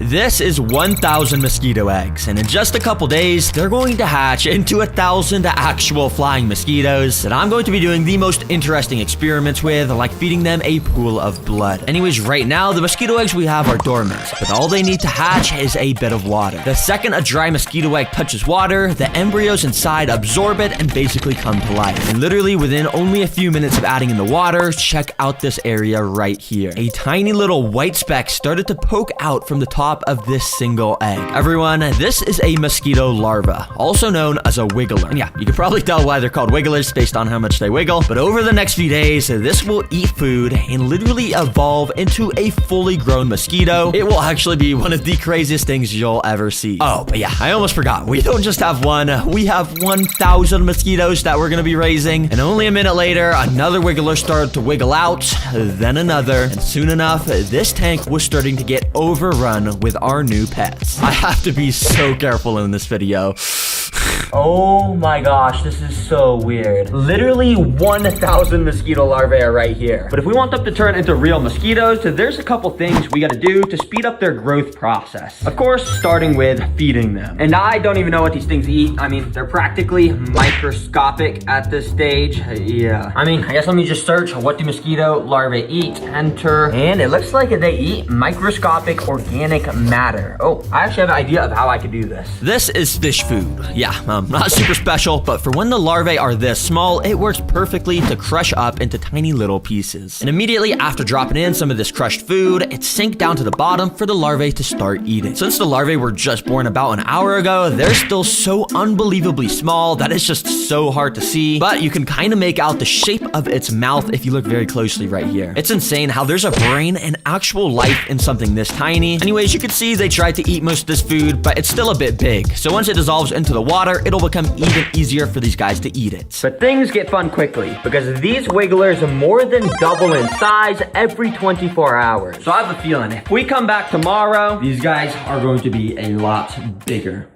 This is 1,000 mosquito eggs, and in just a couple days, they're going to hatch into 1,000 actual flying mosquitoes that I'm going to be doing the most interesting experiments with, like feeding them a pool of blood. Anyways, right now, the mosquito eggs we have are dormant, but all they need to hatch is a bit of water. The second a dry mosquito egg touches water, the embryos inside absorb it and basically come to life. And literally within only a few minutes of adding in the water, check out this area right here. A tiny little white speck started to poke out from the top of this single egg. Everyone, this is a mosquito larva, also known as a wiggler. And yeah, you can probably tell why they're called wigglers based on how much they wiggle. But over the next few days, this will eat food and literally evolve into a fully grown mosquito. It will actually be one of the craziest things you'll ever see. Oh, but yeah, I almost forgot. We don't just have one. We have 1,000 mosquitoes that we're going to be raising. And only a minute later, another wiggler started to wiggle out, then another. And soon enough, this tank was starting to get overrun with our new pets. I have to be so careful in this video. Oh my gosh, this is so weird. Literally 1,000 mosquito larvae are right here. But if we want them to turn into real mosquitoes, there's a couple things we gotta do to speed up their growth process. Of course, starting with feeding them. And I don't even know what these things eat. I mean, they're practically microscopic at this stage. Yeah. I mean, I guess let me just search, what do mosquito larvae eat? Enter. And it looks like they eat microscopic organic matter. Oh, I actually have an idea of how I could do this. This is fish food. Yeah, not super special, but for when the larvae are this small, it works perfectly to crush up into tiny little pieces. And immediately after dropping in some of this crushed food, it sank down to the bottom for the larvae to start eating. Since the larvae were just born about an hour ago, they're still so unbelievably small that it's just so hard to see, but you can kind of make out the shape of its mouth if you look very closely right here. It's insane how there's a brain and actual life in something this tiny. Anyways, you can see they tried to eat most of this food, but it's still a bit big. So once it dissolves into the water, it'll become even easier for these guys to eat it. But things get fun quickly because these wigglers more than double in size every 24 hours. So I have a feeling if we come back tomorrow, these guys are going to be a lot bigger.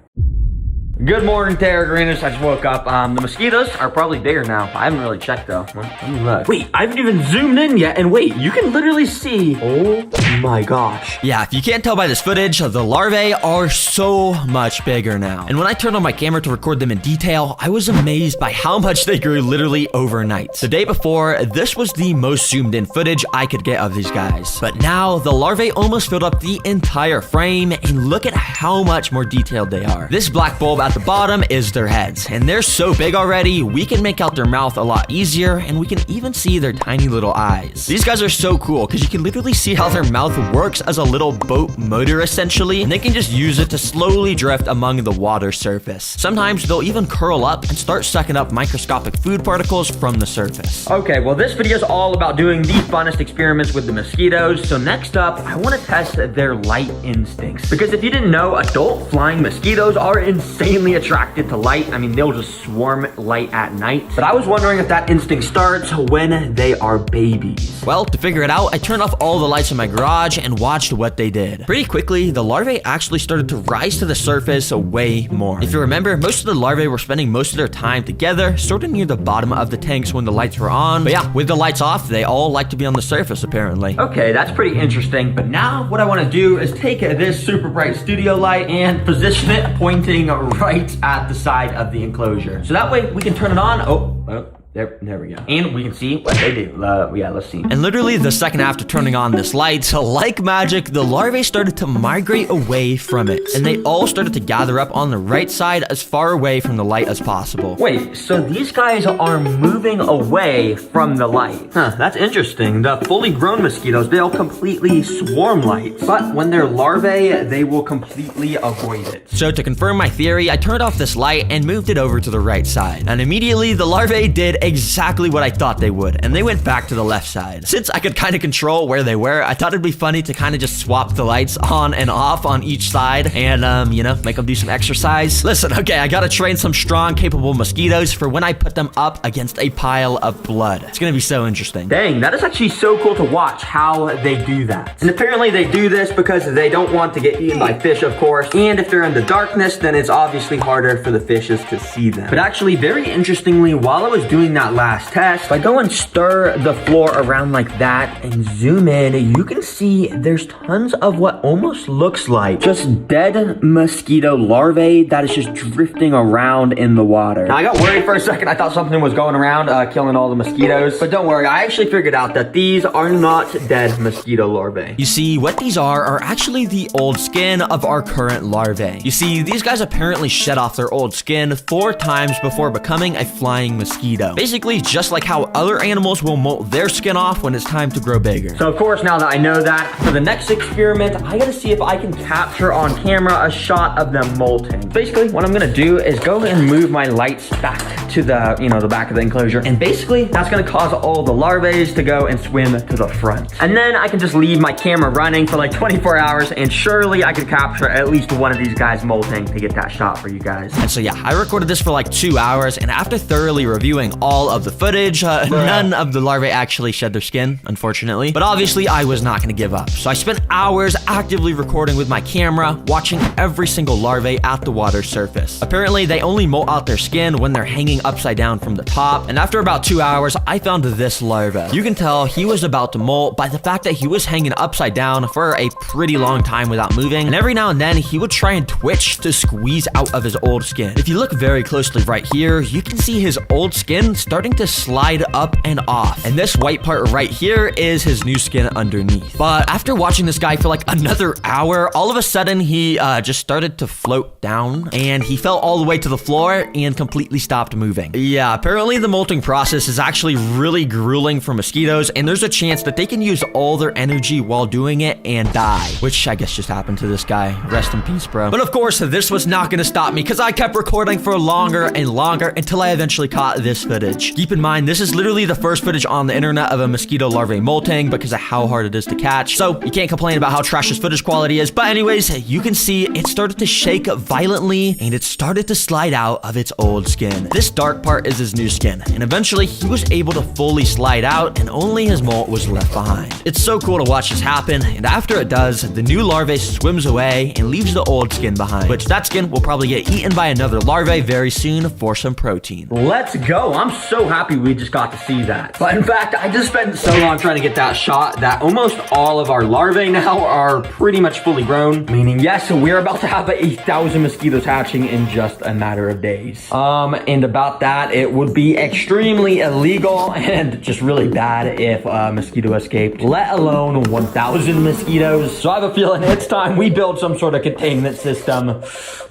Good morning, Terra Greeners. I just woke up. The mosquitoes are probably bigger now. I haven't really checked though. Let me look. Wait, I haven't even zoomed in yet. And wait, you can literally see. Oh my gosh. Yeah, if you can't tell by this footage, the larvae are so much bigger now. And when I turned on my camera to record them in detail, I was amazed by how much they grew literally overnight. The day before, this was the most zoomed in footage I could get of these guys. But now, the larvae almost filled up the entire frame, and look at how much more detailed they are. This black bulb at the bottom is their heads, and they're so big already, we can make out their mouth a lot easier, and we can even see their tiny little eyes. These guys are so cool because you can literally see how their mouth works as a little boat motor essentially, and they can just use it to slowly drift among the water surface. Sometimes they'll even curl up and start sucking up microscopic food particles from the surface. Okay, well this video is all about doing the funnest experiments with the mosquitoes, so next up, I want to test their light instincts. Because if you didn't know, adult flying mosquitoes are insanely attracted to light. I mean, they'll just swarm light at night. But I was wondering if that instinct starts when they are babies. Well, to figure it out, I turned off all the lights in my garage and watched what they did. Pretty quickly, the larvae actually started to rise to the surface way more. If you remember, most of the larvae were spending most of their time together, sort of near the bottom of the tanks when the lights were on. But yeah, with the lights off, they all like to be on the surface apparently. Okay, that's pretty interesting. But now what I want to do is take this super bright studio light and position it pointing right at the side of the enclosure. So that way we can turn it on. Oh, there we go. And we can see what they do. Yeah, let's see. And literally the second after turning on this light, like magic, the larvae started to migrate away from it. And they all started to gather up on the right side as far away from the light as possible. Wait, so these guys are moving away from the light. Huh, that's interesting. The fully grown mosquitoes, they'll completely swarm light. But when they're larvae, they will completely avoid it. So to confirm my theory, I turned off this light and moved it over to the right side. And immediately the larvae did exactly what I thought they would, and they went back to the left side. Since I could kind of control where they were, I thought it'd be funny to kind of just swap the lights on and off on each side and, you know, make them do some exercise. Listen, okay, I gotta train some strong, capable mosquitoes for when I put them up against a pile of blood. It's gonna be so interesting. Dang, that is actually so cool to watch how they do that. And apparently they do this because they don't want to get eaten by fish, of course, and if they're in the darkness, then it's obviously harder for the fishes to see them. But actually, very interestingly, while I was doing that last test. If I go and stir the floor around like that and zoom in, you can see there's tons of what almost looks like just dead mosquito larvae that is just drifting around in the water. Now, I got worried for a second. I thought something was going around killing all the mosquitoes, but don't worry. I actually figured out that these are not dead mosquito larvae. You see, what these are actually the old skin of our current larvae. You see, these guys apparently shed off their old skin 4 times before becoming a flying mosquito. Basically, just like how other animals will molt their skin off when it's time to grow bigger. So of course, now that I know that, for the next experiment, I gotta see if I can capture on camera a shot of them molting. Basically, what I'm gonna do is go and move my lights back to the, the back of the enclosure. And basically, that's gonna cause all the larvae to go and swim to the front. And then I can just leave my camera running for like 24 hours and surely I could capture at least one of these guys molting to get that shot for you guys. And so yeah, I recorded this for like 2 hours, and after thoroughly reviewing all of the footage, none of the larvae actually shed their skin, unfortunately. But obviously, I was not gonna give up. So I spent hours actively recording with my camera, watching every single larvae at the water surface. Apparently, they only molt out their skin when they're hanging upside down from the top, and after about 2 hours, I found this larva. You can tell he was about to molt by the fact that he was hanging upside down for a pretty long time without moving, and every now and then, he would try and twitch to squeeze out of his old skin. If you look very closely right here, you can see his old skin starting to slide up and off, and this white part right here is his new skin underneath. But after watching this guy for like another hour, all of a sudden, he just started to float down, and he fell all the way to the floor and completely stopped moving. Yeah, apparently the molting process is actually really grueling for mosquitoes, and there's a chance that they can use all their energy while doing it and die, which I guess just happened to this guy. Rest in peace, bro. But of course, this was not gonna stop me because I kept recording for longer and longer until I eventually caught this footage. Keep in mind, this is literally the first footage on the internet of a mosquito larvae molting because of how hard it is to catch. So you can't complain about how trash this footage quality is. But anyways, you can see it started to shake violently and it started to slide out of its old skin. This dark part is his new skin, and eventually he was able to fully slide out and only his molt was left behind. It's so cool to watch this happen, and after it does, the new larvae swims away and leaves the old skin behind, which that skin will probably get eaten by another larvae very soon for some protein. Let's go. I'm so happy we just got to see that. But in fact, I just spent so long trying to get that shot that almost all of our larvae now are pretty much fully grown, meaning yes, we're about to have 1,000 mosquitoes hatching in just a matter of days. And about that, it would be extremely illegal and just really bad if a mosquito escaped, let alone 1,000 mosquitoes. So I have a feeling it's time we build some sort of containment system.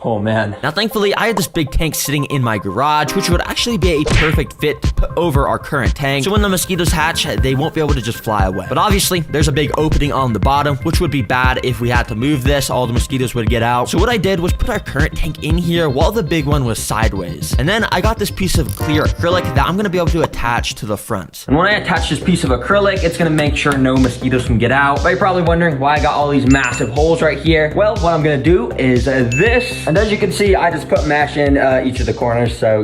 Oh man. Now thankfully, I had this big tank sitting in my garage, which would actually be a perfect fit to put over our current tank. So when the mosquitoes hatch, they won't be able to just fly away. But obviously, there's a big opening on the bottom, which would be bad if we had to move this. All the mosquitoes would get out. So what I did was put our current tank in here while the big one was sideways. And then I got this piece of clear acrylic that I'm gonna be able to attach to the front. And when I attach this piece of acrylic, it's gonna make sure no mosquitoes can get out. But you're probably wondering why I got all these massive holes right here. Well, what I'm gonna do is this. And as you can see, I just put mesh in each of the corners so,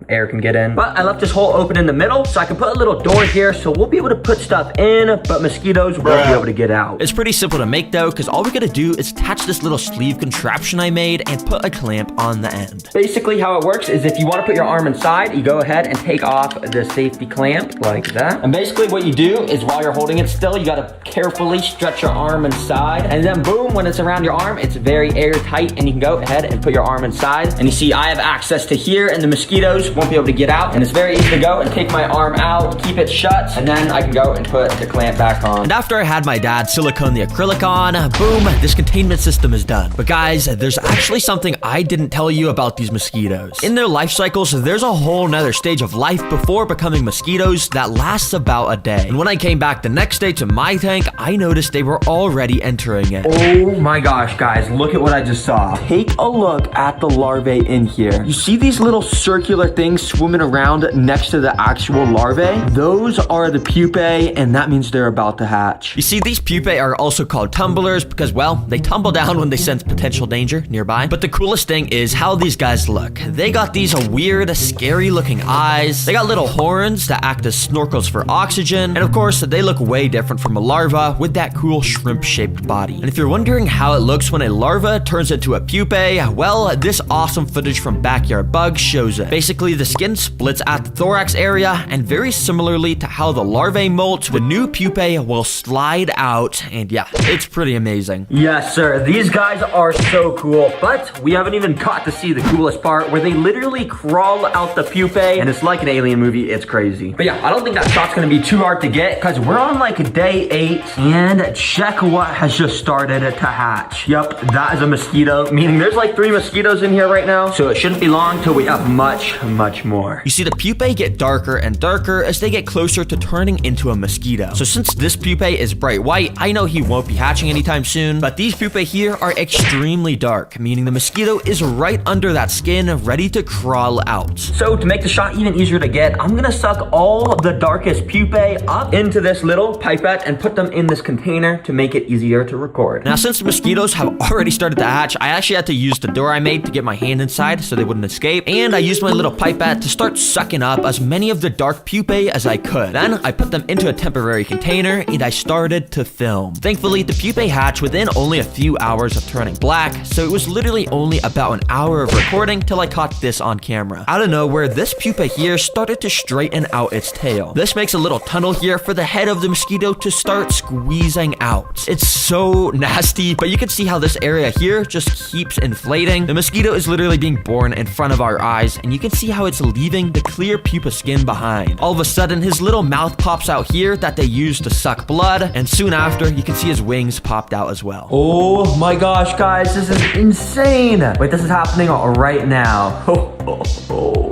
air can get in. But I left this hole open in the middle so I can put a little door here so we'll be able to put stuff in, but mosquitoes won't be able to get out. It's pretty simple to make though, because all we gotta do is attach this little sleeve contraption I made and put a clamp on the end. Basically how it works is if you want to put your arm inside, you go ahead and take off the safety clamp like that. And basically what you do is while you're holding it still, you gotta carefully stretch your arm inside, and then boom, when it's around your arm, it's very airtight and you can go ahead and put your arm inside. And you see I have access to here and the mosquitoes won't be able to get out, and it's very easy to go and take my arm out, keep it shut, and then I can go and put the clamp back on. And after I had my dad silicone the acrylic on, boom, this containment system is done. But guys, there's actually something I didn't tell you about these mosquitoes. In their life cycles, there's a whole nother stage of life before becoming mosquitoes that lasts about a day. And when I came back the next day to my tank, I noticed they were already entering it. Oh my gosh, guys, look at what I just saw. Take a look at the larvae in here. You see these little circular things swimming around next to the actual larvae? Those are the pupae, and that means they're about to hatch. You see, these pupae are also called tumblers because, well, they tumble down when they sense potential danger nearby. But the coolest thing is how these guys look. They got these weird, scary looking eyes. They got little horns that act as snorkels for oxygen. And of course, they look way different from a larva with that cool shrimp-shaped body. And if you're wondering how it looks when a larva turns into a pupae, well, this awesome footage from Backyard Bugs shows it. Basically, the skin splits at the thorax area, and very similarly to how the larvae molt, the new pupae will slide out, and yeah, it's pretty amazing. Yes, sir, these guys are so cool, but we haven't even got to see the coolest part where they literally crawl out the pupae, and it's like an alien movie. It's crazy. But yeah, I don't think that shot's gonna be too hard to get because we're on like day 8, and check what has just started to hatch. Yep, that is a mosquito, meaning there's like 3 mosquitoes in here right now, so it shouldn't be long till we have much more. You see, the pupae get darker and darker as they get closer to turning into a mosquito. So since this pupae is bright white, I know he won't be hatching anytime soon, but these pupae here are extremely dark, meaning the mosquito is right under that skin, ready to crawl out. So to make the shot even easier to get, I'm gonna suck all the darkest pupae up into this little pipette and put them in this container to make it easier to record. Now, since the mosquitoes have already started to hatch, I actually had to use the door I made to get my hand inside so they wouldn't escape, and I used my little pipette to start sucking up as many of the dark pupae as I could. Then I put them into a temporary container and I started to film. Thankfully, the pupae hatched within only a few hours of turning black, so it was literally only about an hour of recording till I caught this on camera. Out of nowhere, this pupa here started to straighten out its tail. This makes a little tunnel here for the head of the mosquito to start squeezing out. It's so nasty, but you can see how this area here just keeps inflating. The mosquito is literally being born in front of our eyes, and you can see how it's leaving the clear pupa skin behind. All of a sudden, his little mouth pops out here that they use to suck blood, and soon after, you can see his wings popped out as well. Oh my gosh, guys, this is insane. Wait, this is happening right now.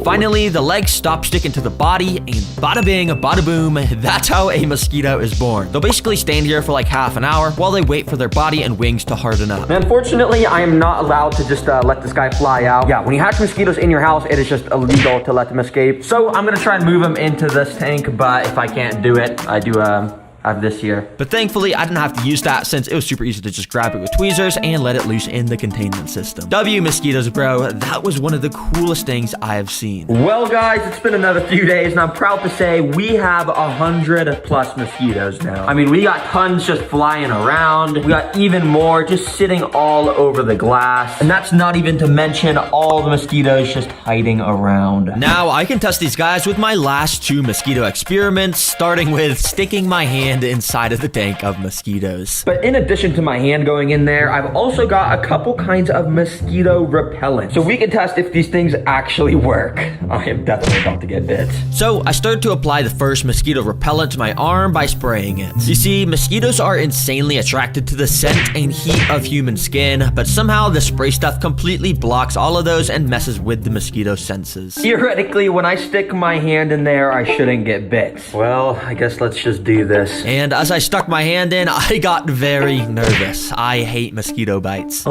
Finally, the legs stop sticking to the body, and bada bing, bada boom, that's how a mosquito is born. They'll basically stand here for like half an hour while they wait for their body and wings to harden up. Unfortunately, I am not allowed to just let this guy fly out. Yeah, when you hatch mosquitoes in your house, it is just illegal to let them escape. So I'm gonna try and move them into this tank, but if I can't do it, I do have this here. But thankfully, I didn't have to use that since it was super easy to just grab it with tweezers and let it loose in the containment system. W mosquitoes, bro. That was one of the coolest things I have seen. Well, guys, it's been another few days, and I'm proud to say we have 100+ mosquitoes now. I mean, we got tons just flying around. We got even more just sitting all over the glass. And that's not even to mention all the mosquitoes just hiding around. Now, I can test these guys with my last 2 mosquito experiments, starting with sticking my hand inside of the tank of mosquitoes. But in addition to my hand going in there, I've also got a couple kinds of mosquito repellent, so we can test if these things actually work. I am definitely about to get bit. So I started to apply the first mosquito repellent to my arm by spraying it. You see, mosquitoes are insanely attracted to the scent and heat of human skin, but somehow the spray stuff completely blocks all of those and messes with the mosquito senses. Theoretically, when I stick my hand in there, I shouldn't get bit. Well, I guess let's just do this. And as I stuck my hand in, I got very nervous. I hate mosquito bites.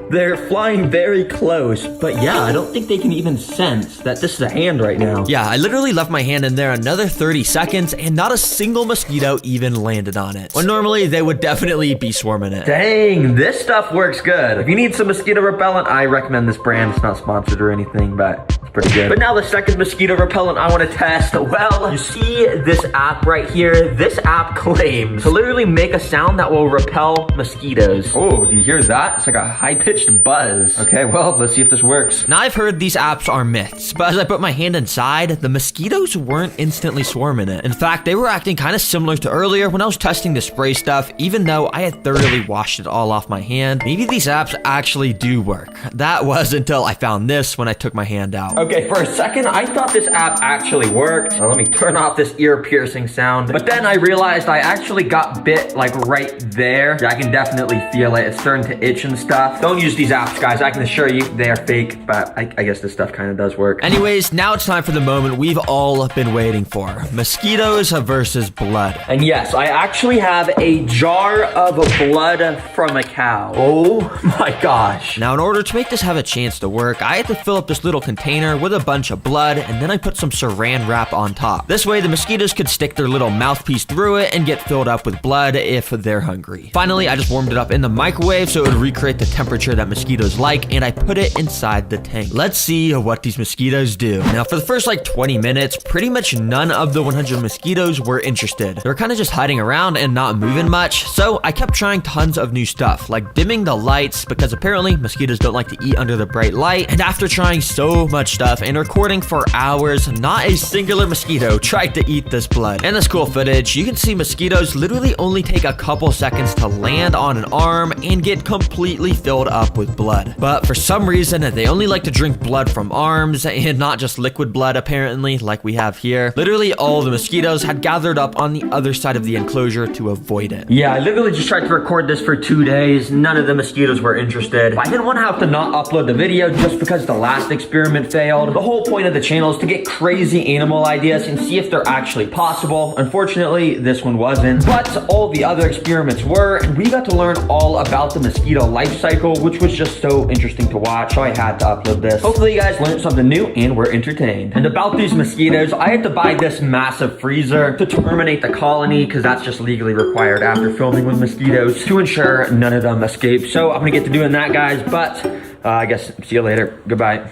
They're flying very close, but yeah, I don't think they can even sense that this is a hand right now. Yeah, I literally left my hand in there another 30 seconds, and not a single mosquito even landed on it. When normally, they would definitely be swarming it. Dang, this stuff works good. If you need some mosquito repellent, I recommend this brand. It's not sponsored or anything, but it's pretty good. But now the second mosquito repellent I want to test, well, you see this app right here? This app claims to literally make a sound that will repel mosquitoes. Oh, do you hear that? It's like a high-pitched buzz. Okay, well, let's see if this works. Now, I've heard these apps are myths, but as I put my hand inside, the mosquitoes weren't instantly swarming it. In fact, they were acting kind of similar to earlier when I was testing the spray stuff, even though I had thoroughly washed it all off my hand. Maybe these apps actually do work. That was until I found this when I took my hand out. Okay, for a second, I thought this app actually worked. Now, let me turn off this ear-piercing sound. But then I realized I actually got bit like right there. Yeah, I can definitely feel it. It's starting to itch and stuff. Don't use these apps, guys. I can assure you they are fake, but I guess this stuff kind of does work. Anyways, now it's time for the moment we've all been waiting for. Mosquitoes versus blood. And yes, I actually have a jar of blood from a cow. Oh my gosh. Now, in order to make this have a chance to work, I had to fill up this little container with a bunch of blood, and then I put some saran wrap on top. This way, the mosquitoes could stick their little mouthpiece through it and get filled up with blood if they're hungry. Finally, I just warmed it up in the microwave so it would recreate the temperature that mosquitoes like, and I put it inside the tank. Let's see what these mosquitoes do. Now, for the first like 20 minutes, pretty much none of the 100 mosquitoes were interested. They were kind of just hiding around and not moving much, so I kept trying tons of new stuff, like dimming the lights, because apparently mosquitoes don't like to eat under the bright light, and after trying so much stuff and recording for hours, not a singular mosquito tried to eat this blood. In this cool footage, you can see mosquitoes literally only take a couple seconds to land on an arm and get completely filled up with blood. But for some reason, they only like to drink blood from arms and not just liquid blood, apparently, like we have here. Literally all the mosquitoes had gathered up on the other side of the enclosure to avoid it. Yeah, I literally just tried to record this for 2 days. None of the mosquitoes were interested. But I didn't want to have to not upload the video just because the last experiment failed. The whole point of the channel is to get crazy animal ideas and see if they're actually possible. Unfortunately, this one wasn't, but all the other experiments were, and we got to learn all about the mosquito life cycle, which was just so interesting to watch, so I had to upload this. Hopefully you guys learned something new and were entertained. And about these mosquitoes, I had to buy this massive freezer to terminate the colony, because that's just legally required after filming with mosquitoes, to ensure none of them escape. So I'm gonna get to doing that, guys, but I guess see you later. Goodbye.